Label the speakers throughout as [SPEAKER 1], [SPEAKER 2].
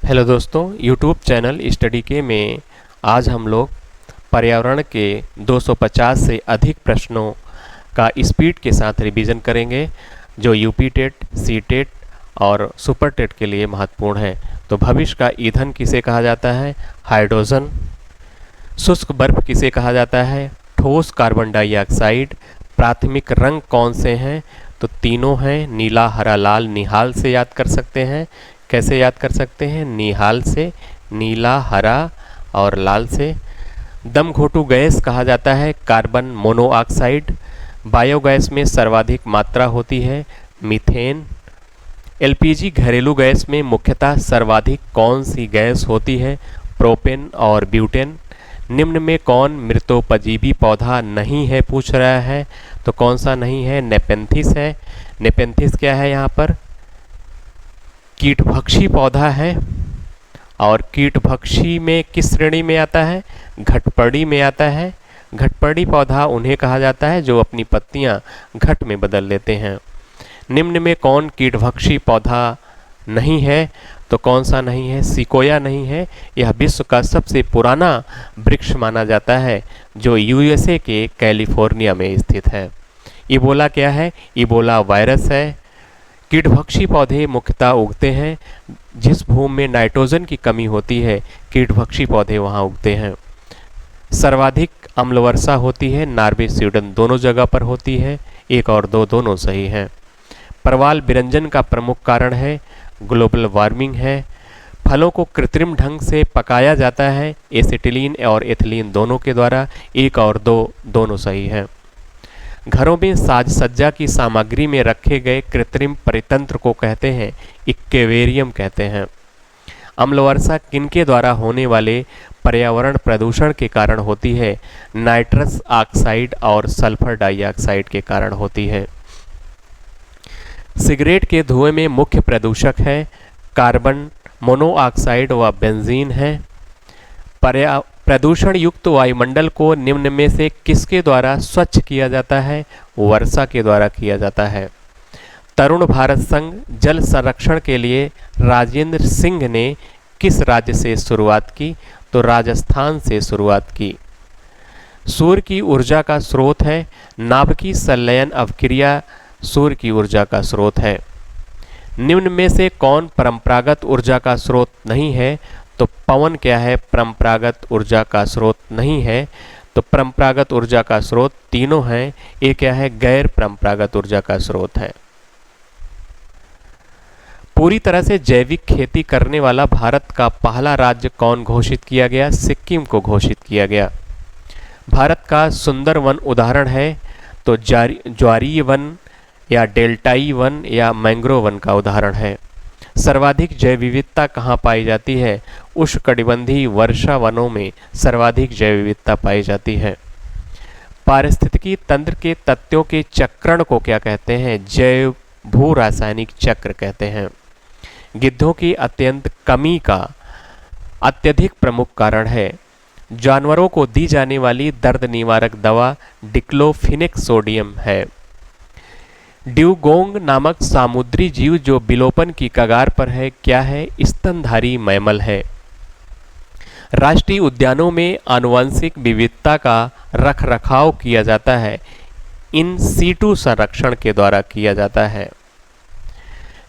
[SPEAKER 1] Hello दोस्तों, YouTube channel study के में आज हम लोग पर्यावरण के 250 से अधिक प्रश्नों का स्पीड के साथ रिवीजन करेंगे जो यूपी टेट, सी टेट और सुपर टेट के लिए महत्वपूर्ण है। तो भविष्य का ईंधन किसे कहा जाता है? हाइड्रोजन। शुष्क बर्फ किसे कहा जाता है? ठोस कार्बन डाइऑक्साइड। प्राथमिक रंग कौन से हैं? तो तीनों हैं, नीला, हरा, लाल। निहाल से याद कर सकते हैं। कैसे याद कर सकते हैं? निहाल से, नीला, हरा और लाल से। दम घोटू गैस कहा जाता है कार्बन मोनोऑक्साइड। बायोगैस में सर्वाधिक मात्रा होती है मीथेन। एलपीजी घरेलू गैस में मुख्यतः सर्वाधिक कौन सी गैस होती है? प्रोपेन और ब्यूटेन। निम्न में कौन मृतोपजीवी पौधा नहीं है पूछ रहा है, तो कौन सा नहीं है? नेपेंथिस है। नेपेंथिस क्या है? यहाँ पर कीटभक्षी पौधा है। और कीटभक्षी में किस श्रेणी में आता है? घटपड़ी में आता है। घटपड़ी पौधा उन्हें कहा जाता है जो अपनी पत्तियां घट में बदल लेते हैं। निम्न में कौन कीटभक्षी पौधा नहीं है, तो कौन सा नहीं है? सिकोया नहीं है। यह विश्व का सबसे पुराना वृक्ष माना जाता है जो यूएसए के कैलिफोर्निया में स्थित है। इबोला क्या है? इबोला वायरस है। कीटभक्षी पौधे मुख्यतः उगते हैं जिस भूमि में नाइट्रोजन की कमी होती है, कीटभक्षी पौधे वहाँ उगते हैं। सर्वाधिक अम्ल वर्षा होती है नॉर्वे, स्वीडन दोनों जगह पर होती है। 1 और 2 दोनों सही हैं। प्रवाल विरंजन का प्रमुख कारण है ग्लोबल वार्मिंग है। फलों को कृत्रिम ढंग से पकाया जाता है एसिटिलीन और एथिलीन दोनों के द्वारा। 1 और 2 दोनों सही हैं। घरों में साज सज्जा की सामग्री में रखे गए कृत्रिम परितंत्र को कहते हैं इक्वेरियम कहते हैं। अम्ल वर्षा किनके द्वारा होने वाले पर्यावरण प्रदूषण के कारण होती है? नाइट्रस ऑक्साइड और सल्फर डाइऑक्साइड के कारण होती है। सिगरेट के धुएं में मुख्य प्रदूषक है कार्बन मोनोऑक्साइड व बेंजीन है। प्रदूषण युक्त वायुमंडल को निम्न में से किसके द्वारा स्वच्छ किया जाता है? वर्षा के द्वारा किया जाता है। तरुण भारत संघ जल संरक्षण के लिए राजेंद्र सिंह ने किस राज्य से शुरुआत की? तो राजस्थान से शुरुआत की। सूर्य की ऊर्जा का स्रोत है नाभिकीय संलयन अवक्रिया सूर्य की ऊर्जा का स्रोत है। निम्न में से कौन परंपरागत ऊर्जा का स्रोत नहीं है? तो पवन क्या है? परंपरागत ऊर्जा का स्रोत नहीं है। तो परंपरागत ऊर्जा का स्रोत तीनों हैं। ये क्या है? गैर परंपरागत ऊर्जा का स्रोत है। पूरी तरह से जैविक खेती करने वाला भारत का पहला राज्य कौन घोषित किया गया? सिक्किम को घोषित किया गया। भारत का सुंदर वन उदाहरण है तो ज्वारीय वन या डेल्टाई वन या मैंग्रोव वन का उदाहरण है। सर्वाधिक जैव विविधता कहाँ पाई जाती है? उष्णकटिबंधीय वर्षा वनों में सर्वाधिक जैव विविधता पाई जाती है। पारिस्थितिकी तंत्र के तत्वों के चक्रण को क्या कहते हैं? जैव भू रासायनिक चक्र कहते हैं। गिद्धों की अत्यंत कमी का अत्यधिक प्रमुख कारण है जानवरों को दी जाने वाली दर्द निवारक दवा डिक्लोफिनेक सोडियम है। ड्यूगोंग नामक सामुद्री जीव जो विलोपन की कगार पर है क्या है? स्तनधारी मैमल है। राष्ट्रीय उद्यानों में आनुवंशिक विविधता का रखरखाव किया जाता है इन सीटू संरक्षण के द्वारा किया जाता है।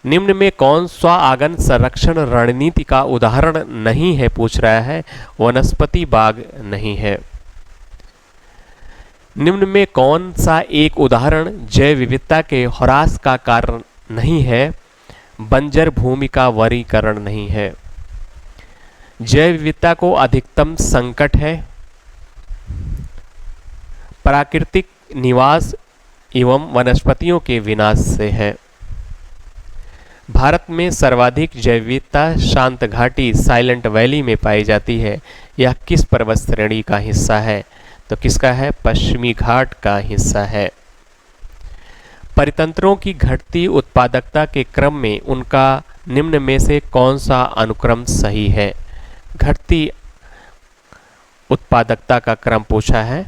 [SPEAKER 1] निम्न में कौन स्व आगन संरक्षण रणनीति का उदाहरण नहीं है पूछ रहा है? वनस्पति बाग नहीं है। निम्न में कौन सा एक उदाहरण जैव विविधता के ह्रास का कारण नहीं है? बंजर भूमि का वरीकरण नहीं है। जैव विविधता को अधिकतम संकट है प्राकृतिक निवास एवं वनस्पतियों के विनाश से है। भारत में सर्वाधिक जैव विविधता शांत घाटी साइलेंट वैली में पाई जाती है। यह किस पर्वत श्रेणी का हिस्सा है? तो किसका है? पश्चिमी घाट का हिस्सा है। परितंत्रों की घटती उत्पादकता के क्रम में उनका निम्न में से कौन सा अनुक्रम सही है? घटती उत्पादकता का क्रम पूछा है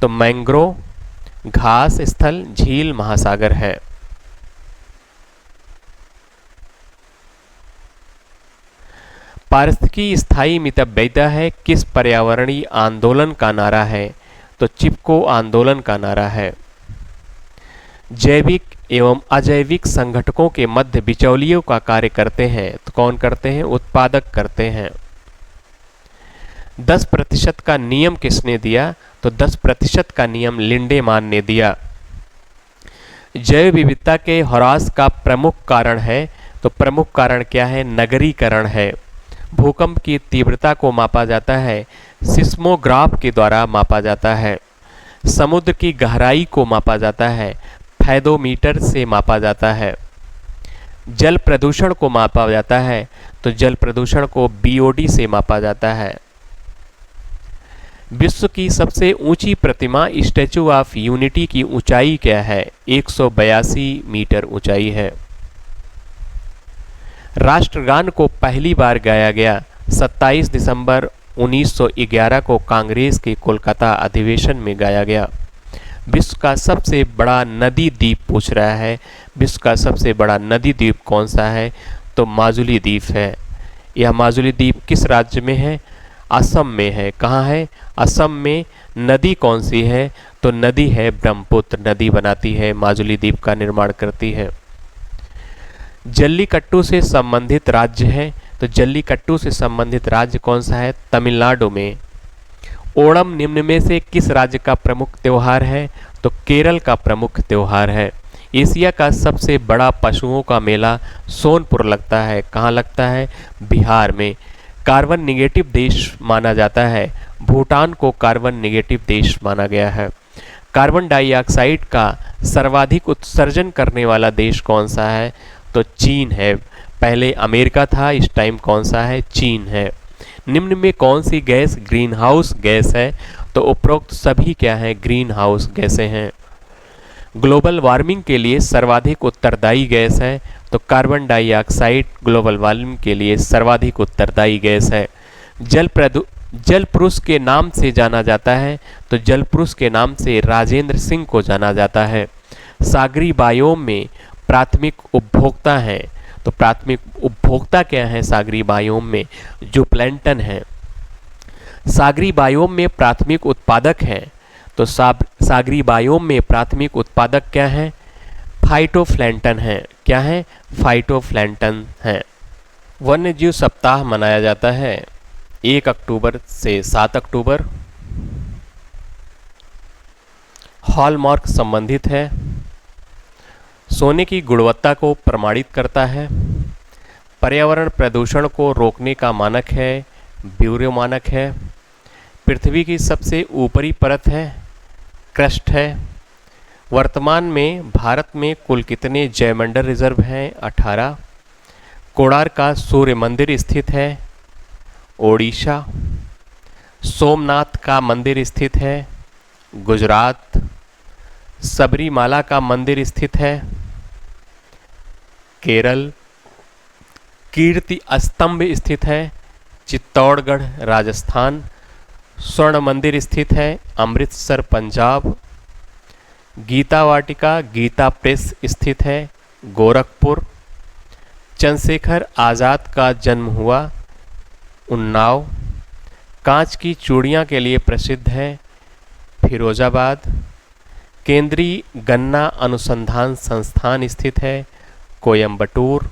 [SPEAKER 1] तो मैंग्रोव, घास स्थल, झील, महासागर है। पारिस्थितिकी स्थायी मितव्ययिता है किस पर्यावरणीय आंदोलन का नारा है? तो चिपको आंदोलन का नारा है। जैविक एवं अजैविक संगठकों के मध्य बिचौलियों का कार्य करते हैं, तो कौन करते हैं? उत्पादक करते हैं। 10% का नियम किसने दिया? तो 10% का नियम लिंडेमान ने दिया। जैव विविधता के ह्रास का प्रमुख कारण है, तो प्रमुख कारण क्या है? नगरीकरण है। भूकंप की तीव्रता को मापा जाता है, सिस्मोग्राफ के द्वारा मापा जाता है। समुद्र की गहराई को मापा जाता है, फैदोमीटर से मापा जाता है। जल प्रदूषण को मापा जाता है, तो जल प्रदूषण को बीओडी से मापा जाता है। विश्व की सबसे ऊंची प्रतिमा स्टैचू ऑफ यूनिटी की ऊंचाई क्या है? 182 मीटर ऊंचाई है। राष्ट्रगान को पहली बार गाया गया 27 दिसंबर 1911 को कांग्रेस के कोलकाता अधिवेशन में गाया गया। विश्व का सबसे बड़ा नदी द्वीप पूछ रहा है, विश्व का सबसे बड़ा नदी द्वीप कौन सा है? तो माजुली द्वीप है। यह माजुली द्वीप किस राज्य में है? असम में है। कहाँ है? असम में। नदी कौन सी है? तो नदी है ब्रह्मपुत्र नदी बनाती है, माजुली द्वीप का निर्माण करती है। जल्लीकट्टू से संबंधित राज्य है, तो जल्लीकट्टू से संबंधित राज्य कौन सा है? तमिलनाडु में। ओणम निम्न में से किस राज्य का प्रमुख त्यौहार है? तो केरल का प्रमुख त्यौहार है। एशिया का सबसे बड़ा पशुओं का मेला सोनपुर लगता है। कहाँ लगता है? बिहार में। कार्बन निगेटिव देश माना जाता है, भूटान को कार्बन निगेटिव देश माना गया है। कार्बन डाइऑक्साइड का सर्वाधिक उत्सर्जन करने वाला देश कौन सा है? तो चीन है। पहले अमेरिका था, इस टाइम कौन सा है? चीन है। निम्न में कौन सी गैस ग्रीन हाउस गैस है? तो उपरोक्त सभी क्या है? ग्रीन हाउस गैसें हैं। ग्लोबल वार्मिंग के लिए सर्वाधिक उत्तरदायी गैस है, तो कार्बन डाइऑक्साइड ग्लोबल वार्मिंग के लिए सर्वाधिक उत्तरदायी गैस है। जल पुरुष के नाम से जाना जाता है, तो जल पुरुष के नाम से राजेंद्र सिंह को जाना जाता है। सागरी बायोम में प्राथमिक उपभोक्ता हैं, तो प्राथमिक उपभोक्ता क्या है सागरी बायोम में? जो प्लैंटन है। सागरी बायोम में प्राथमिक उत्पादक हैं, तो सागरी बायोम में प्राथमिक उत्पादक क्या है? फाइटोप्लैंटन है। क्या है? फाइटोप्लैंटन है। वन्य जीव सप्ताह मनाया जाता है 1 अक्टूबर से 7 अक्टूबर। हॉलमार्क संबंधित है, सोने की गुणवत्ता को प्रमाणित करता है। पर्यावरण प्रदूषण को रोकने का मानक है, ब्यूरो मानक है। पृथ्वी की सबसे ऊपरी परत है, क्रस्ट है। वर्तमान में भारत में कुल कितने जयमंडल रिजर्व हैं? 18। कोणार्क का सूर्य मंदिर स्थित है, ओडिशा। सोमनाथ का मंदिर स्थित है, गुजरात। सबरीमाला का मंदिर स्थित है, केरल। कीर्ति स्तंभ स्थित है, चित्तौड़गढ़ राजस्थान। स्वर्ण मंदिर स्थित है, अमृतसर पंजाब। गीता वाटिका गीता प्रेस स्थित है, गोरखपुर। चंद्रशेखर आज़ाद का जन्म हुआ, उन्नाव। कांच की चूड़ियाँ के लिए प्रसिद्ध है, फिरोजाबाद। केंद्रीय गन्ना अनुसंधान संस्थान स्थित है, कोयम्बटूर।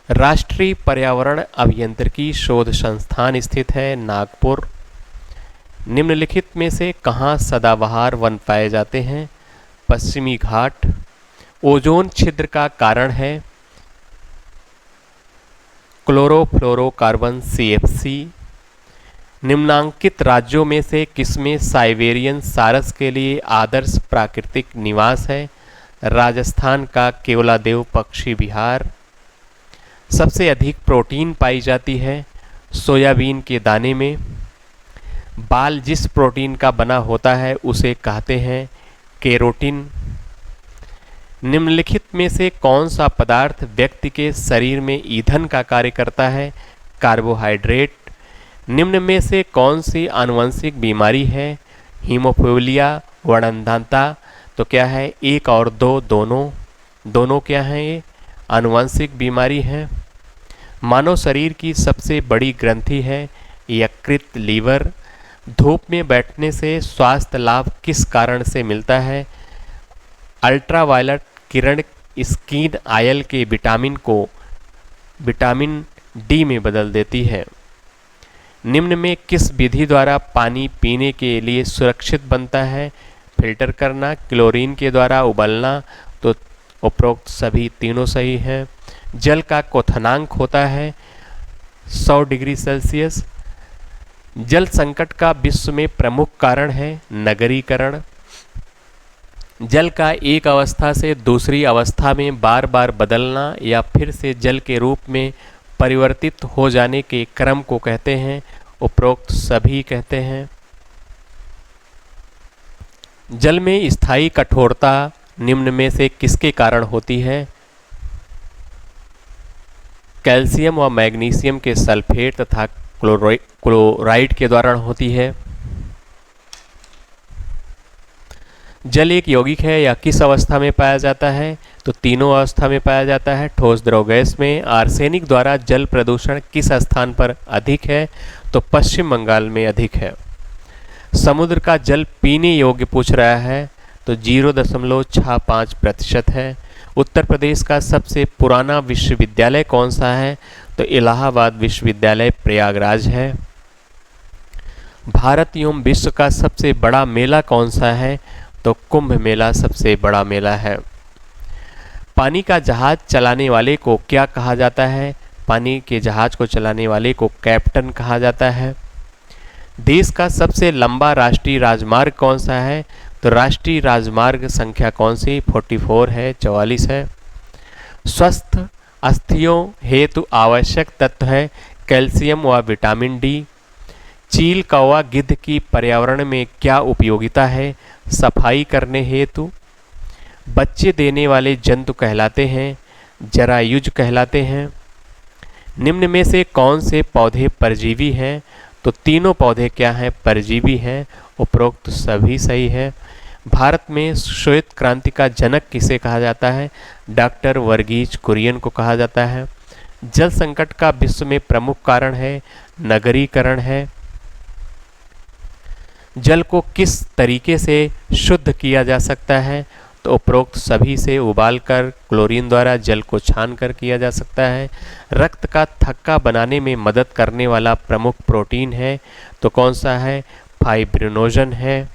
[SPEAKER 1] राष्ट्रीय पर्यावरण अभियांत्रिकी शोध संस्थान स्थित है, नागपुर। निम्नलिखित में से कहाँ सदाबहार वन पाए जाते हैं? पश्चिमी घाट। ओजोन छिद्र का कारण है क्लोरोफ्लोरोकार्बन CFC। निम्नांकित राज्यों में से किसमें साइबेरियन सारस के लिए आदर्श प्राकृतिक निवास है? राजस्थान का केवलादेव पक्षी विहार। सबसे अधिक प्रोटीन पाई जाती है सोयाबीन के दाने में। बाल जिस प्रोटीन का बना होता है उसे कहते हैं केरोटिन। निम्नलिखित में से कौन सा पदार्थ व्यक्ति के शरीर में ईंधन का कार्य करता है? कार्बोहाइड्रेट। निम्न में से कौन सी आनुवंशिक बीमारी है? हीमोफिलिया, वर्णनधानता। तो क्या है? 1 और 2 दोनों क्या हैं? ये आनुवंशिक बीमारी है। मानव शरीर की सबसे बड़ी ग्रंथि है यकृत लीवर। धूप में बैठने से स्वास्थ्य लाभ किस कारण से मिलता है? अल्ट्रावायलेट किरण स्किन आयल के विटामिन को विटामिन डी में बदल देती है। निम्न में किस विधि द्वारा पानी पीने के लिए सुरक्षित बनता है? फिल्टर करना, क्लोरीन के द्वारा उबलना। तो उपरोक्त सभी तीनों सही हैं। जल का क्वथनांक होता है 100 डिग्री सेल्सियस। जल संकट का विश्व में प्रमुख कारण है नगरीकरण। जल का एक अवस्था से दूसरी अवस्था में बार बार बदलना या फिर से जल के रूप में परिवर्तित हो जाने के क्रम को कहते हैं। उपरोक्त सभी कहते हैं। जल में स्थायी कठोरता निम्न में से किसके कारण होती है? कैल्शियम व मैग्नीशियम के सल्फेट तथा क्लोराइड के द्वारा होती है। जल एक यौगिक है या किस अवस्था में पाया जाता है? तो तीनों अवस्था में पाया जाता है। ठोस, द्रव, गैस में। आर्सेनिक द्वारा जल प्रदूषण किस स्थान पर अधिक है? तो पश्चिम बंगाल में अधिक है। समुद्र का जल पीने योग्य पूछ रहा है तो 0.65% है। उत्तर प्रदेश का सबसे पुराना विश्वविद्यालय कौन सा है? तो इलाहाबाद विश्वविद्यालय प्रयागराज है। भारत एवं विश्व का सबसे बड़ा मेला कौन सा है? तो कुंभ मेला सबसे बड़ा मेला है। पानी का जहाज चलाने वाले को क्या कहा जाता है? पानी के जहाज को चलाने वाले को कैप्टन कहा जाता है। देश का सबसे लंबा राष्ट्रीय राजमार्ग कौन सा है? तो राष्ट्रीय राजमार्ग संख्या कौन सी? 44 है, 44 है। स्वस्थ अस्थियों हेतु आवश्यक तत्व है कैल्शियम व विटामिन डी। चील, कौवा, गिद्ध की पर्यावरण में क्या उपयोगिता है? सफाई करने हेतु। बच्चे देने वाले जंतु कहलाते हैं जरायुज कहलाते हैं। निम्न में से कौन से पौधे परजीवी हैं? तो तीनों पौधे क्या हैं? परजीवी हैं। उपरोक्त सभी सही है। भारत में श्वेत क्रांति का जनक किसे कहा जाता है? डॉक्टर वर्गीज कुरियन को कहा जाता है। जल संकट का विश्व में प्रमुख कारण है नगरीकरण है। जल को किस तरीके से शुद्ध किया जा सकता है? तो उपरोक्त सभी से उबालकर, क्लोरीन द्वारा, जल को छानकर किया जा सकता है। रक्त का थक्का बनाने में मदद करने वाला प्रमुख प्रोटीन है तो कौन सा है? फाइब्रिनोजन है।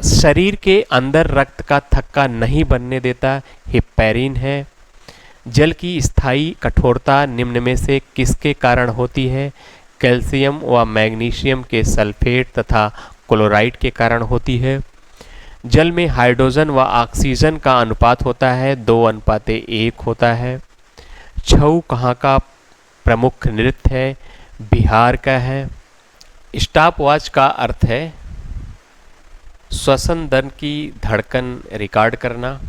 [SPEAKER 1] शरीर के अंदर रक्त का थक्का नहीं बनने देता हिप्पैरिन है। जल की स्थायी कठोरता निम्न में से किसके कारण होती है? कैल्शियम व मैग्नीशियम के सल्फेट तथा क्लोराइड के कारण होती है। जल में हाइड्रोजन व ऑक्सीजन का अनुपात होता है 2:1 होता है। छऊ कहाँ का प्रमुख नृत्य है? बिहार का है। स्टॉपवॉच का अर्थ है श्वसन दर की धड़कन रिकॉर्ड करना।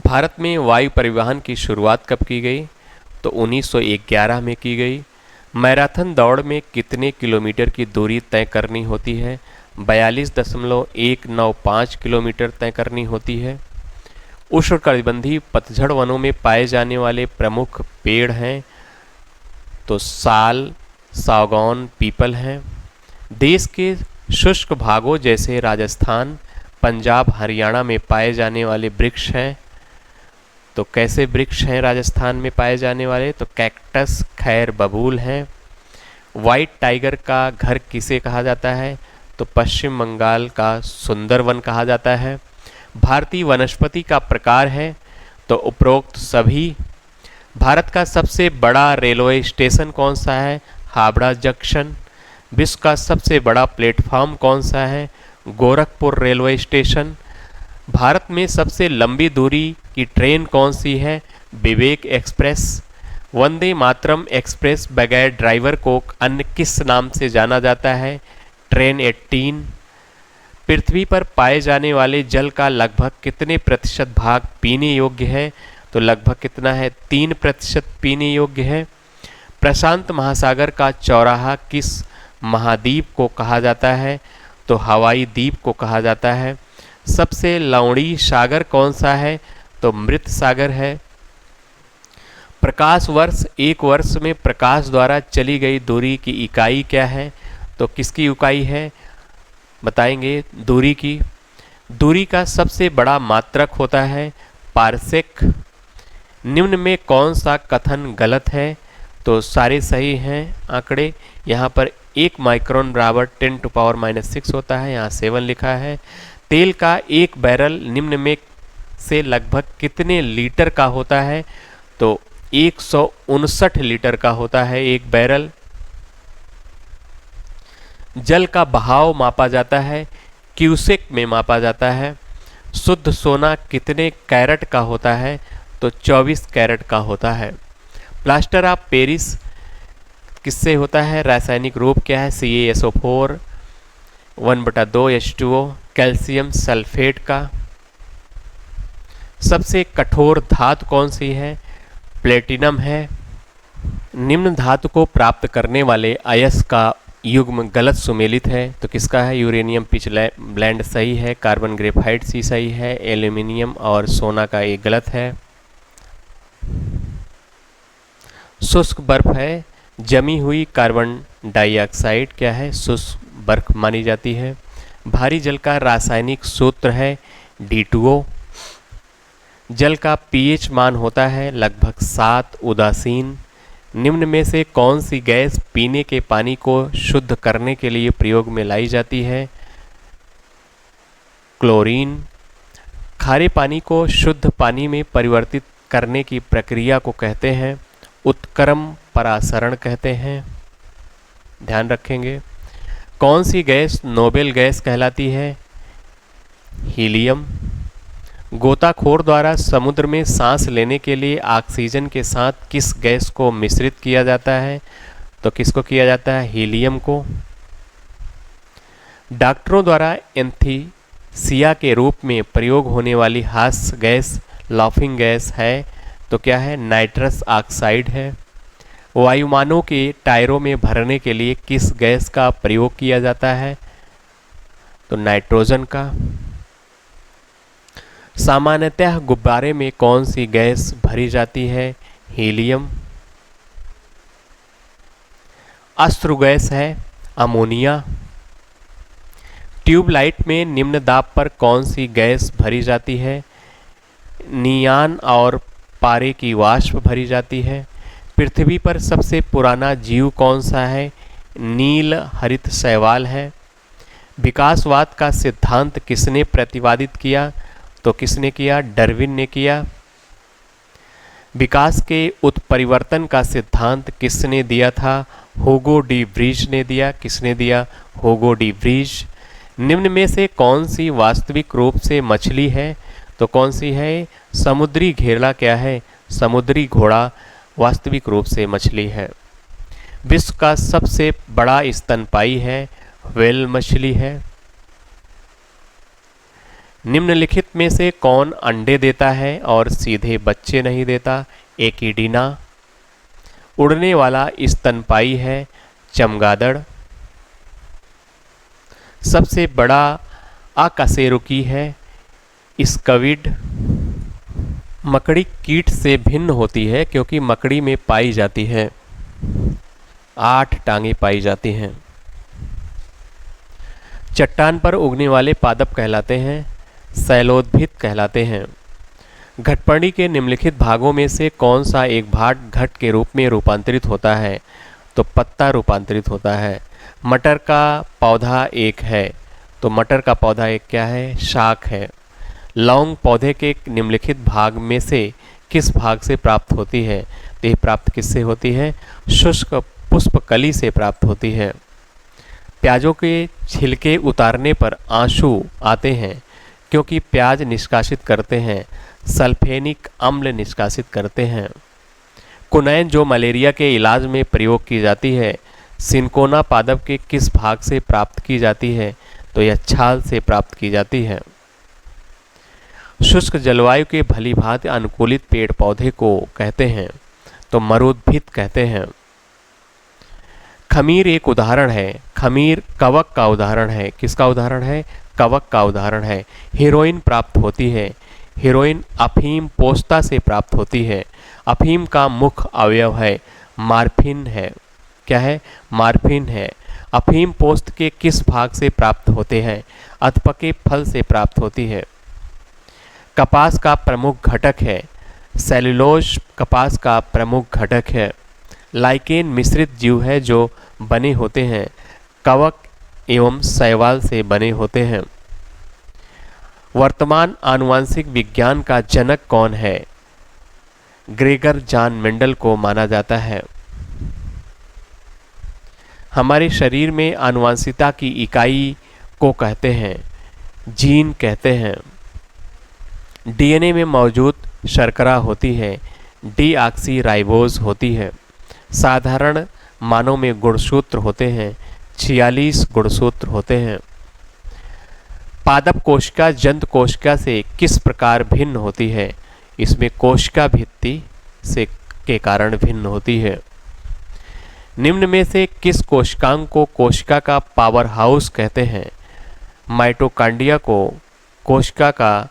[SPEAKER 1] भारत में वायु परिवहन की शुरुआत कब की गई? तो 1911 में की गई। मैराथन दौड़ में कितने किलोमीटर की दूरी तय करनी होती है? 42.195 किलोमीटर तय करनी होती है। उष्णकटिबंधीय पतझड़ वनों में पाए जाने वाले प्रमुख पेड़ हैं तो साल, सागौन, पीपल हैं। देश के शुष्क भागों जैसे राजस्थान, पंजाब, हरियाणा में पाए जाने वाले वृक्ष हैं तो कैसे वृक्ष हैं राजस्थान में पाए जाने वाले? तो कैक्टस, खैर, बबूल हैं। वाइट टाइगर का घर किसे कहा जाता है? तो पश्चिम बंगाल का सुंदरवन कहा जाता है। भारतीय वनस्पति का प्रकार है तो उपरोक्त सभी। भारत का सबसे बड़ा रेलवे स्टेशन कौन सा है? हावड़ा जंक्शन। विश्व का सबसे बड़ा प्लेटफॉर्म कौन सा है? Gorakhpur railway station. भारत में सबसे लंबी दूरी की ट्रेन कौन सी है? विवेक एक्सप्रेस। वंदे मातरम एक्सप्रेस बगैर ड्राइवर को अन्य किस नाम से जाना जाता है? ट्रेन 18। पृथ्वी पर पाए जाने वाले जल का लगभग कितने प्रतिशत भाग पीने योग्य है? तो लगभग कितना है? 3% पीने योग्य है। प्रशांत महासागर का चौराहा किस महाद्वीप को कहा जाता है? तो हवाई द्वीप को कहा जाता है। सबसे लवणीय सागर कौन सा है? तो मृत सागर है। प्रकाश वर्ष, एक वर्ष में प्रकाश द्वारा चली गई दूरी की इकाई क्या है? तो किसकी इकाई है बताएंगे दूरी की। दूरी का सबसे बड़ा मात्रक होता है पारसेक। निम्न में कौन सा कथन गलत है? तो सारे सही हैं आंकड़े। यहाँ पर 1 माइक्रोन बराबर 10⁻⁻6 होता है, यहाँ 7 लिखा है। तेल का एक बैरल निम्न में से लगभग कितने लीटर का होता है? तो 159 लीटर का होता है एक बैरल। जल का बहाव मापा जाता है क्यूसेक में मापा जाता है। शुद्ध सोना कितने कैरेट का होता है? तो 24 कैरेट का होता है। प्लास्टर ऑफ पेरिस किससे होता है? रासायनिक रूप क्या है? CaSO4 1/2 H2O कैल्शियम सल्फेट का। सबसे कठोर धातु कौन सी है? प्लेटिनम है। निम्न धातु को प्राप्त करने वाले अयस्क का युग्म गलत सुमेलित है, तो किसका है? यूरेनियम पिच ब्लेंड सही है, कार्बन ग्रेफाइट सी सही है, एल्यूमिनियम और सोना का ये गलत है। शुष्क बर्फ है, जमी हुई कार्बन डाइऑक्साइड क्या है? शुष्क बर्फ मानी जाती है। भारी जल का रासायनिक सूत्र है D2O। जल का pH मान होता है लगभग 7 उदासीन। निम्न में से कौन सी गैस पीने के पानी को शुद्ध करने के लिए प्रयोग में लाई जाती है? क्लोरीन। खारे पानी को शुद्ध पानी में परिवर्तित करने की प्रक्रिया को कहते हैं उत्क्रम परासरण कहते हैं, ध्यान रखेंगे। कौन सी गैस नोबेल गैस कहलाती है? हीलियम। गोताखोर द्वारा समुद्र में सांस लेने के लिए ऑक्सीजन के साथ किस गैस को मिश्रित किया जाता है? तो किसको किया जाता है? हीलियम को। डॉक्टरों द्वारा एंथीसिया के रूप में प्रयोग होने वाली हास्य गैस लाफिंग गैस है, तो क्या है? नाइट्रस ऑक्साइड है। वायुयानों के टायरों में भरने के लिए किस गैस का प्रयोग किया जाता है? तो नाइट्रोजन का। सामान्यतः गुब्बारे में कौन सी गैस भरी जाती है? हीलियम। अश्रु गैस है अमोनिया। ट्यूबलाइट में निम्न दाब पर कौन सी गैस भरी जाती है? नियान और पारे की वाष्प भरी जाती है। पृथ्वी पर सबसे पुराना जीव कौन सा है? नील हरित शैवाल है। विकासवाद का सिद्धांत किसने प्रतिपादित किया? तो किसने किया? डार्विन ने किया। विकास के उत्परिवर्तन का सिद्धांत किसने दिया था? हुगो डी व्रीज ने दिया। किसने दिया? हुगो डी व्रीज। निम्न में से कौन सी वास्तविक रूप से मछली है? तो कौन सी है? समुद्री घेरला क्या है? समुद्री घोड़ा वास्तविक रूप से मछली है। विश्व का सबसे बड़ा स्तनपायी है व्हेल मछली है। निम्नलिखित में से कौन अंडे देता है और सीधे बच्चे नहीं देता? एकिडीना। उड़ने वाला स्तनपायी है चमगादड़। सबसे बड़ा अकशेरुकी है स्क्विड। मकड़ी कीट से भिन्न होती है क्योंकि मकड़ी में पाई जाती है 8 टांगे पाई जाती हैं। चट्टान पर उगने वाले पादप कहलाते हैं शैलोद्भिद कहलाते हैं। घटपर्णी के निम्नलिखित भागों में से कौन सा एक भाग घट के रूप में रूपांतरित होता है? तो पत्ता रूपांतरित होता है। मटर का पौधा एक है, तो मटर का पौधा एक क्या है? शाक है। लौंग पौधे के निम्नलिखित भाग में से किस भाग से प्राप्त होती है? तो यह प्राप्त किससे होती है? शुष्क पुष्पकली से प्राप्त होती है। प्याजों के छिलके उतारने पर आंसू आते हैं क्योंकि प्याज निष्कासित करते हैं सल्फेनिक अम्ल निष्कासित करते हैं। कुनैन जो मलेरिया के इलाज में प्रयोग की जाती है सिनकोना पादप के किस भाग से प्राप्त की जाती है? तो यह छाल से प्राप्त की जाती है। शुष्क जलवायु के भली भांति अनुकूलित पेड़ पौधे को कहते हैं? तो मरुद्भिद कहते हैं। खमीर एक उदाहरण है। खमीर कवक का उदाहरण है। किसका उदाहरण है? कवक का उदाहरण है। हीरोइन प्राप्त होती है हेरोइन अफीम पोस्ता से प्राप्त होती है। अफीम का मुख्य अवयव है मार्फिन है। क्या है? मार्फिन है। अफीम पोस्त के किस भाग से प्राप्त होते हैं? अधपके फल से प्राप्त होती है। कपास का प्रमुख घटक है। सेल्यूलोज कपास का प्रमुख घटक है। लाइकेन मिश्रित जीव है जो बने होते हैं। कवक एवं शैवाल से बने होते हैं। वर्तमान आनुवंशिक विज्ञान का जनक कौन है? ग्रेगर जॉन मेंडल को माना जाता है। हमारे शरीर में आनुवंशिकता की इकाई को कहते हैं जीन कहते हैं। डीएनए में मौजूद शर्करा होती है, डीऑक्सीराइबोज होती है। साधारण मानव में गुणसूत्र होते हैं, 46 गुणसूत्र होते हैं। पादप कोशिका जंतु कोशिका से किस प्रकार भिन्न होती है? इसमें कोशिका भित्ति से के कारण भिन्न होती है। निम्न में से किस कोशिकांग को कोशिका का पावर हाउस कहते हैं? माइटोकांड्रिया को कोशिका का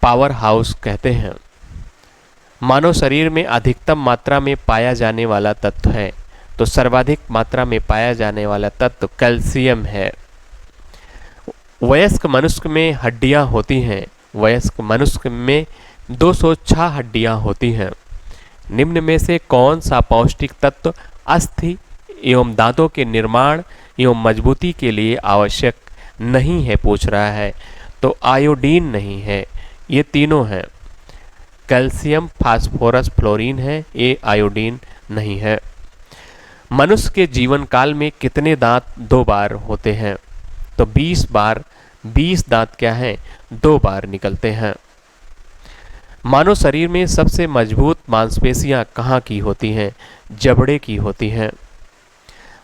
[SPEAKER 1] पावर हाउस कहते हैं। मानव शरीर में अधिकतम मात्रा में पाया जाने वाला तत्व है, तो सर्वाधिक मात्रा में पाया जाने वाला तत्व कैल्शियम है। वयस्क मनुष्य में हड्डियां होती हैं। वयस्क मनुष्य में 206 हड्डियां होती हैं। निम्न में से कौन सा पौष्टिक तत्व अस्थि एवं दांतों के निर्माण एवं मजबूती के लिए आवश्यक नहीं है पूछ रहा है? तो आयोडीन नहीं है, ये तीनों हैं। कैल्शियम, फास्फोरस, फ्लोरीन है, ये आयोडीन नहीं है। मनुष्य के जीवन काल में कितने दांत 2 बार होते हैं? तो 20 बार। 20 दांत क्या है? 2 बार निकलते हैं। मानव शरीर में सबसे मजबूत मांसपेशियां कहाँ की होती हैं? जबड़े की होती हैं।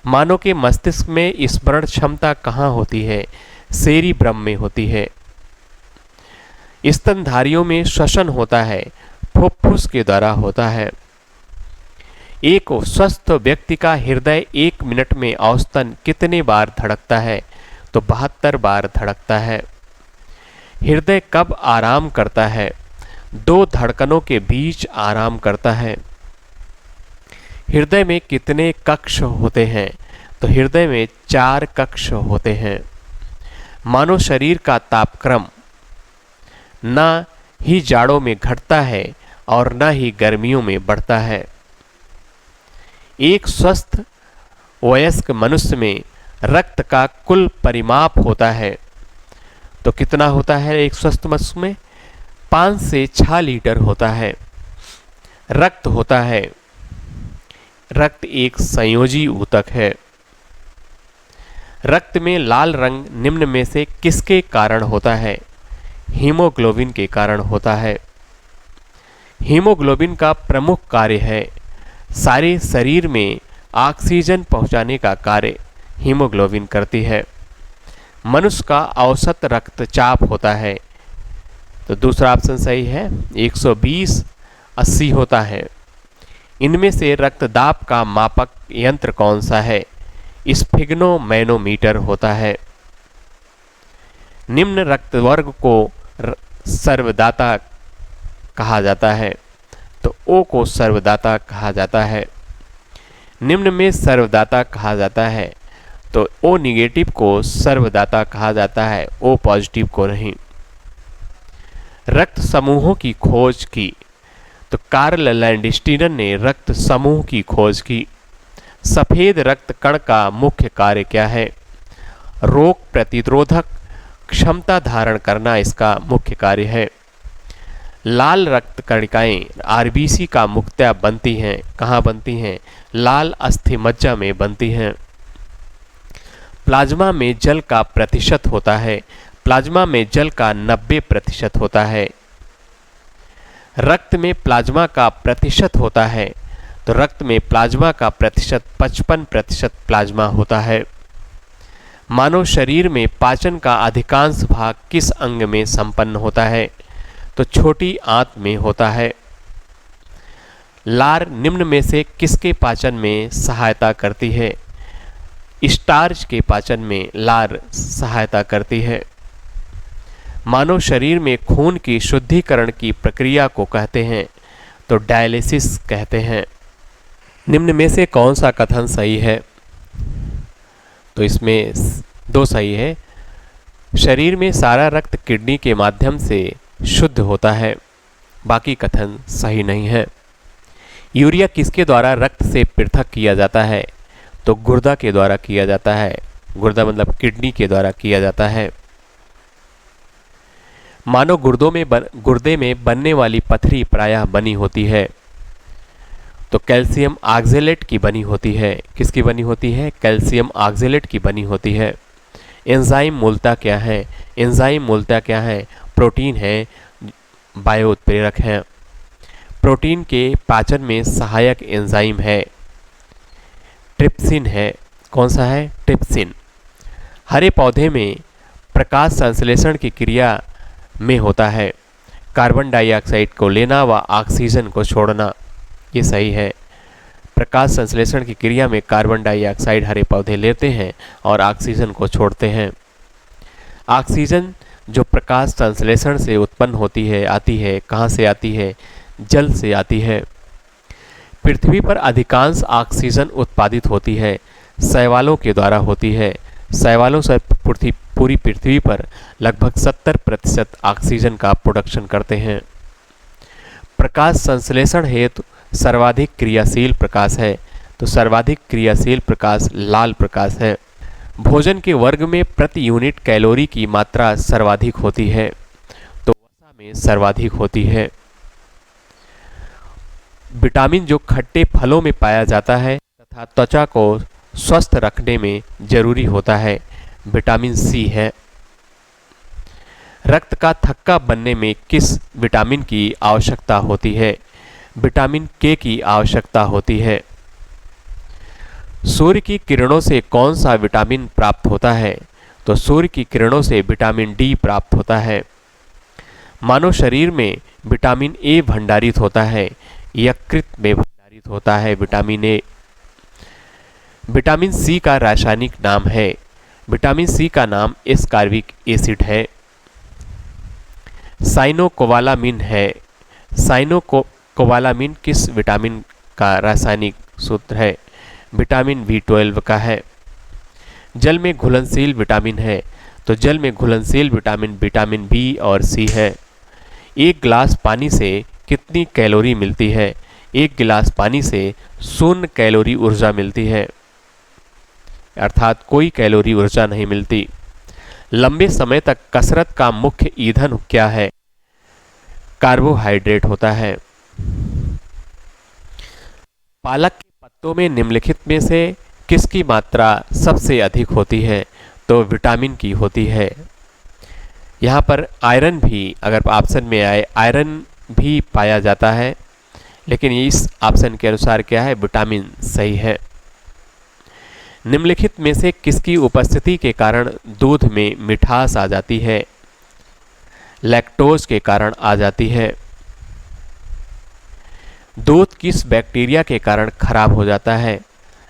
[SPEAKER 1] मानव के मस्तिष्क में स्मरण क्षमता कहाँ होती है? सेरिब्रम में होती है। स्तनधारियों में श्वसन होता है, फुफ्फुस के द्वारा होता है। एक स्वस्थ व्यक्ति का हृदय 1 मिनट में औसतन कितने बार धड़कता है? तो 72 बार धड़कता है। हृदय कब आराम करता है? 2 धड़कनों के बीच आराम करता है। हृदय में कितने कक्ष होते हैं? तो हृदय में 4 कक्ष होते हैं। मानव शरीर का तापक्रम न ही जाड़ों में घटता है और न ही गर्मियों में बढ़ता है। एक स्वस्थ वयस्क मनुष्य में रक्त का कुल परिमाप होता है, तो कितना होता है? एक स्वस्थ मनुष्य में 5 से 6 लीटर होता है। रक्त होता है। रक्त एक संयोजी ऊतक है। रक्त में लाल रंग निम्न में से किसके कारण होता है? हीमोग्लोबिन के कारण होता है। हीमोग्लोबिन का प्रमुख कार्य है सारे शरीर में ऑक्सीजन पहुंचाने का कार्य हीमोग्लोबिन करती है। मनुष्य का औसत रक्तचाप होता है, तो दूसरा ऑप्शन सही है, 120/80 होता है। इनमें से रक्तदाब का मापक यंत्र कौन सा है? स्फिग्नोमैनोमीटर होता है। निम्न रक्तवर्ग को सर्वदाता कहा जाता है, तो ओ को सर्वदाता कहा जाता है। निम्न में सर्वदाता कहा जाता है, तो ओ निगेटिव को सर्वदाता कहा जाता है, ओ पॉजिटिव को नहीं। रक्त समूहों की खोज की, तो कार्ल लैंडस्टीनर ने रक्त समूह की खोज की। सफेद रक्त कण का मुख्य कार्य क्या है? रोग प्रतिरोधक क्षमता धारण करना इसका मुख्य कार्य है। लाल रक्त कणिकाएं आरबीसी का मुख्यतः बनती हैं, कहाँ बनती हैं? लाल अस्थिमज्जा में बनती हैं। प्लाज्मा में जल का प्रतिशत होता है, प्लाज्मा में जल का 90% होता है। रक्त में प्लाज्मा का प्रतिशत होता है, तो रक्त में प्लाज्मा का प्रतिशत 55% प्लाज्मा होता है। मानव शरीर में पाचन का अधिकांश भाग किस अंग में संपन्न होता है? तो छोटी आंत में होता है। लार निम्न में से किसके पाचन में सहायता करती है? स्टार्च के पाचन में लार सहायता करती है। मानव शरीर में खून की शुद्धिकरण की प्रक्रिया को कहते हैं? तो डायलिसिस कहते हैं। निम्न में से कौन सा कथन सही है? तो इसमें दो सही है। शरीर में सारा रक्त किडनी के माध्यम से शुद्ध होता है। बाकी कथन सही नहीं है। यूरिया किसके द्वारा रक्त से पृथक किया जाता है? तो गुर्दा के द्वारा किया जाता है। गुर्दा मतलब किडनी के द्वारा किया जाता है। मानव गुर्दे में बनने वाली पथरी प्रायः बनी होती है। तो कैल्शियम ऑक्जेलेट की बनी होती है। किसकी बनी होती है? कैल्शियम ऑक्जेलेट की बनी होती है। एंजाइम मूलतः क्या है? एंजाइम मूलतः क्या है? प्रोटीन है, बायो उत्प्रेरक है। प्रोटीन के पाचन में सहायक एंजाइम है, ट्रिप्सिन है। कौन सा है? ट्रिप्सिन। हरे पौधे में प्रकाश संश्लेषण की क्रिया में होता है कार्बन डाइऑक्साइड को लेना व ऑक्सीजन को छोड़ना। ये सही है। प्रकाश संश्लेषण की क्रिया में कार्बन डाइऑक्साइड हरे पौधे लेते हैं और ऑक्सीजन को छोड़ते हैं। ऑक्सीजन जो प्रकाश संश्लेषण से उत्पन्न होती है, आती है, कहाँ से आती है? जल से आती है। पृथ्वी पर अधिकांश ऑक्सीजन उत्पादित होती है शैवालों के द्वारा होती है। शैवालों से पूरी पृथ्वी पर लगभग 70% ऑक्सीजन का प्रोडक्शन करते हैं। प्रकाश संश्लेषण हेतु सर्वाधिक क्रियाशील प्रकाश है। तो सर्वाधिक क्रियाशील प्रकाश लाल प्रकाश है। भोजन के वर्ग में प्रति यूनिट कैलोरी की मात्रा सर्वाधिक होती है। तो वसा में सर्वाधिक होती है। विटामिन जो खट्टे फलों में पाया जाता है तथा त्वचा को स्वस्थ रखने में जरूरी होता है, विटामिन सी है। रक्त का थक्का बनने में किस विटामिन की आवश्यकता होती है? विटामिन के की आवश्यकता होती है। सूर्य की किरणों से कौन सा विटामिन प्राप्त होता है? तो सूर्य की किरणों से विटामिन डी प्राप्त होता है। मानव शरीर में विटामिन ए भंडारित होता है, यकृत में भंडारित होता है विटामिन ए। विटामिन सी का रासायनिक नाम है? विटामिन सी का नाम एस्कॉर्बिक एसिड है। साइनोकोबालामिन है। साइनोकोबालामिन किस विटामिन का रासायनिक सूत्र है? विटामिन B12 का है। जल में घुलनशील विटामिन है। तो जल में घुलनशील विटामिन बी और सी है। एक गिलास पानी से कितनी कैलोरी मिलती है? एक गिलास पानी से 0 कैलोरी ऊर्जा मिलती है, अर्थात कोई कैलोरी ऊर्जा नहीं मिलती। लंबे समय तक कसरत का मुख्य ईंधन क्या है? कार्बोहाइड्रेट होता है। पालक के पत्तों में निम्नलिखित में से किसकी मात्रा सबसे अधिक होती है? तो विटामिन की होती है। यहाँ पर आयरन भी, अगर ऑप्शन में आए, आयरन भी पाया जाता है, लेकिन इस ऑप्शन के अनुसार क्या है? विटामिन सही है। निम्नलिखित में से किसकी उपस्थिति के कारण दूध में मिठास आ जाती है? लैक्टोज के कारण आ जाती है। दूध किस बैक्टीरिया के कारण खराब हो जाता है?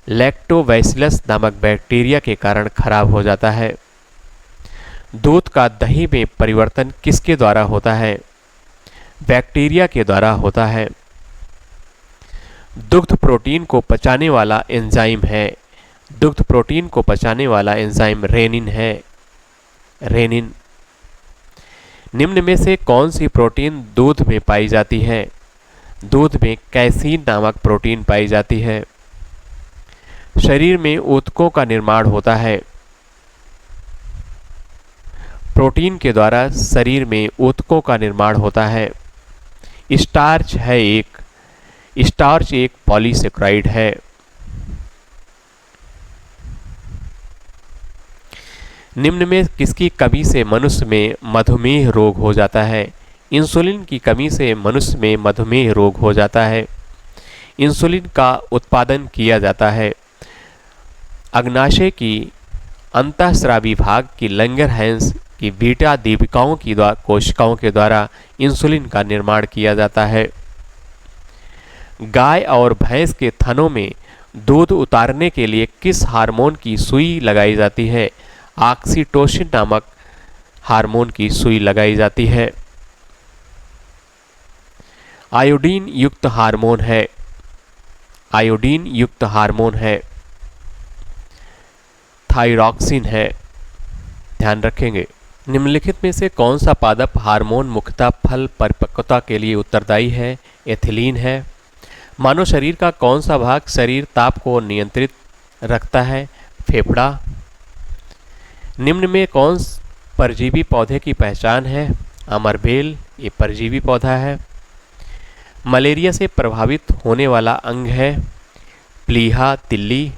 [SPEAKER 1] लैक्टोबैसिलस नामक बैक्टीरिया के कारण खराब हो जाता है। दूध का दही में परिवर्तन किसके द्वारा होता है? बैक्टीरिया के द्वारा होता है। दुग्ध प्रोटीन को पचाने वाला एंजाइम है। दुग्ध प्रोटीन को पचाने वाला एंजाइम रेनिन है। रेनिन। निम्न में से कौन सी प्रोटीन दूध में पाई जाती है? दूध में कैसीन नामक प्रोटीन पाई जाती है। शरीर में ऊतकों का निर्माण होता है। प्रोटीन के द्वारा शरीर में ऊतकों का निर्माण होता है। स्टार्च एक पॉलीसेकेराइड है। निम्न में किसकी कमी से मनुष्य में मधुमेह रोग हो जाता है? इंसुलिन की कमी से मनुष्य में मधुमेह रोग हो जाता है। इंसुलिन का उत्पादन किया जाता है। अग्नाशय की अंतःस्रावी भाग की लैंगरहैंस की बीटा दीपिकाओं की कोशिकाओं के द्वारा इंसुलिन का निर्माण किया जाता है। गाय और भैंस के थनों में दूध उतारने के लिए किस हार्मोन की सुई लगाई जाती है? ऑक्सीटोसिन नामक हार्मोन की सुई लगाई जाती है। आयोडीन युक्त हार्मोन है, आयोडीन युक्त हार्मोन है। थायरॉक्सिन है, ध्यान रखेंगे। निम्नलिखित में से कौन सा पादप हार्मोन मुख्यतः फल परिपक्वता के लिए उत्तरदायी है? एथिलीन है। मानव शरीर का कौन सा भाग शरीर ताप को नियंत्रित रखता है? फेफड़ा। निम्न में कौन परजीवी पौधे की पहचान है? अमरबेल, ये परजीवी पौधा है। मलेरिया से प्रभावित होने वाला अंग है? प्लीहा, तिल्ली।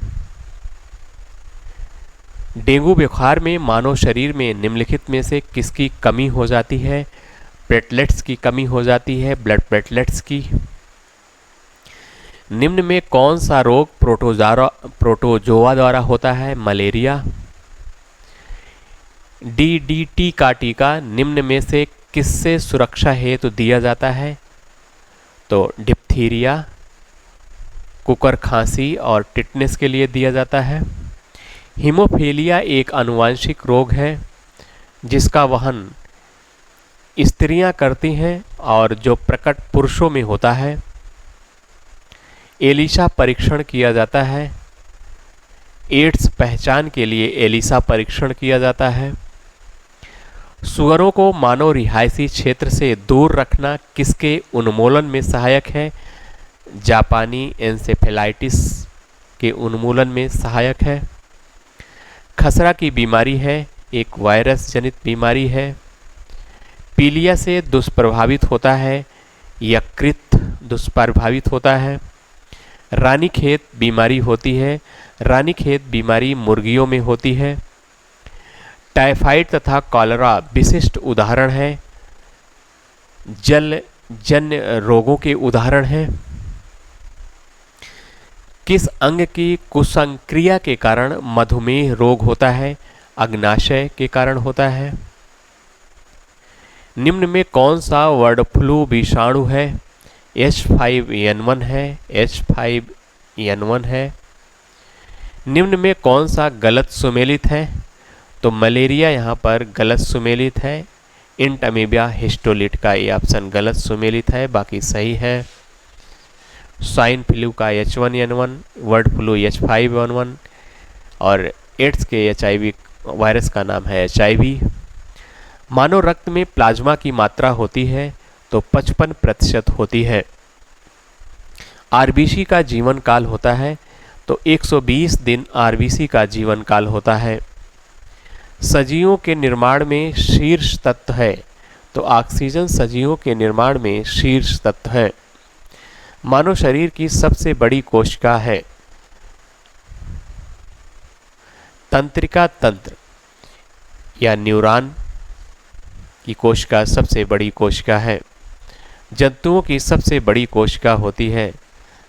[SPEAKER 1] डेंगू बुखार में मानव शरीर में निम्नलिखित में से किसकी कमी हो जाती है? प्लेटलेट्स की कमी हो जाती है, ब्लड प्लेटलेट्स की। निम्न में कौन सा रोग प्रोटोजोआ द्वारा होता है? मलेरिया। डीडीटी का टीका निम्न में से किससे सुरक्षा हेतु दिया जाता है? तो डिप्थीरिया, कुकर खांसी और टिटनेस के लिए दिया जाता है। हीमोफीलिया एक आनुवांशिक रोग है जिसका वहन स्त्रियां करती हैं और जो प्रकट पुरुषों में होता है। एलिसा परीक्षण किया जाता है। एड्स पहचान के लिए एलिसा परीक्षण किया जाता है। सुअरों को मानव रिहायशी क्षेत्र से दूर रखना किसके उन्मूलन में सहायक है? जापानी एन्सेफेलाइटिस के उन्मूलन में सहायक है। खसरा की बीमारी है, एक वायरस जनित बीमारी है। पीलिया से दुष्प्रभावित होता है, यकृत दुष्प्रभावित होता है। रानीखेत बीमारी होती है, रानीखेत बीमारी मुर्गियों में होती है। टाइफाइड तथा कॉलरा विशिष्ट उदाहरण हैं, जलजन्य रोगों के उदाहरण हैं। किस अंग की कुसंक्रिया के कारण मधुमेह रोग होता है? अग्नाशय के कारण होता है। निम्न में कौन सा बर्ड फ्लू विषाणु है? H5N1 है, H5N1 है। निम्न में कौन सा गलत सुमेलित है? तो मलेरिया यहाँ पर गलत सुमेलित है। इंटअमीबिया हिस्टोलिट का ये ऑप्शन गलत सुमेलित है, बाकी सही है। स्वाइन फ्लू का H1N1, बर्ड फ्लू H5N1 और एड्स के HIV वायरस का नाम है HIV। मानव रक्त में प्लाज्मा की मात्रा होती है तो 55% होती है। RBC का जीवन काल होता है तो 120 दिन RBC का जीवन काल होता है। सजीवों के निर्माण में शीर्ष तत्व है तो ऑक्सीजन सजीवों के निर्माण में शीर्ष तत्व है। मानव शरीर की सबसे बड़ी कोशिका है? तंत्रिका तंत्र या न्यूरॉन की कोशिका सबसे बड़ी कोशिका है। जंतुओं की सबसे बड़ी कोशिका होती है,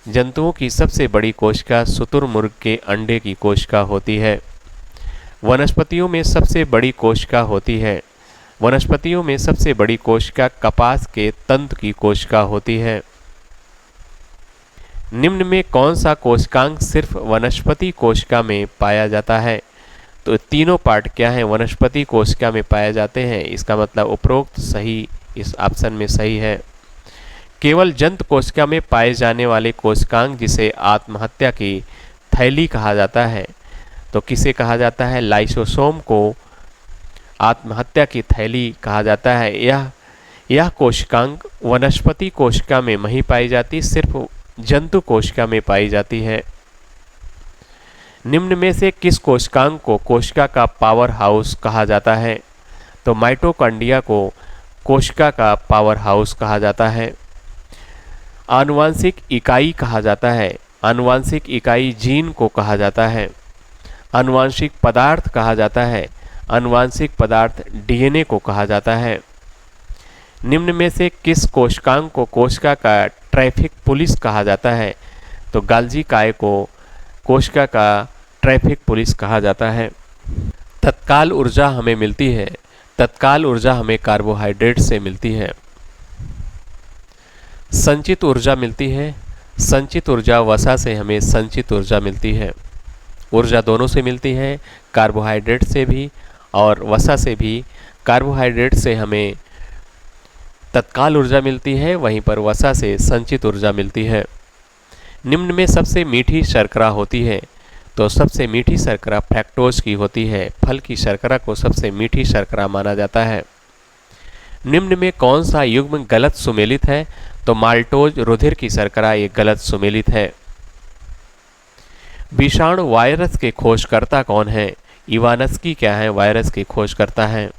[SPEAKER 1] जंतुओं की सबसे बड़ी कोशिका शुतुरमुर्ग के अंडे की कोशिका होती है। वनस्पतियों में सबसे बड़ी कोशिका होती है, वनस्पतियों में सबसे बड़ी कोशिका कपास के तंतु की कोशिका होती है। निम्न में कौन सा कोशिकांग सिर्फ वनस्पति कोशिका में पाया जाता है? तो तीनों पार्ट क्या है? वनस्पति कोशिका में पाए जाते हैं, इसका मतलब उपरोक्त सही इस ऑप्शन में सही है। केवल जंत कोशिका में पाए जाने वाले कोशिकांग जिसे आत्महत्या की थैली कहा जाता है, तो किसे कहा जाता है? लाइसोसोम को आत्महत्या की थैली कहा जाता है। यह कोशिकांग वनस्पति कोशिका में नहीं पाई जाती, सिर्फ जंतु कोशिका में पाई जाती है। निम्न में से किस कोशिकांग को कोशिका का पावर हाउस कहा जाता है? तो माइटोकॉन्ड्रिया को कोशिका का पावर हाउस कहा जाता है। आनुवांशिक इकाई कहा जाता है, आनुवांशिक इकाई जीन को कहा जाता है। आनुवांशिक पदार्थ कहा जाता है, आनुवांशिक पदार्थ DNA को कहा जाता है। निम्न में से किस कोशिकांग को कोशिका का ट्रैफिक पुलिस कहा जाता है? तो गाल्जी काय को कोशिका का ट्रैफिक पुलिस कहा जाता है। तत्काल ऊर्जा हमें मिलती है, तत्काल ऊर्जा हमें कार्बोहाइड्रेट से मिलती है। संचित ऊर्जा मिलती है, संचित ऊर्जा वसा से हमें संचित ऊर्जा मिलती है। ऊर्जा दोनों से मिलती है, कार्बोहाइड्रेट से भी और वसा से भी। कार्बोहाइड्रेट से हमें तत्काल ऊर्जा मिलती है, वहीं पर वसा से संचित ऊर्जा मिलती है। निम्न में सबसे मीठी शर्करा होती है, तो सबसे मीठी शर्करा फ्रैक्टोज की होती है। फल की शर्करा को सबसे मीठी शर्करा माना जाता है। निम्न में कौन सा युग्म गलत सुमेलित है, तो माल्टोज रुधिर की शर्करा ये गलत सुमेलित है। विषाणु वायरस के खोजकर्ता कौन है? इवानस्की क्या है वायरस के खोजकर्ता है।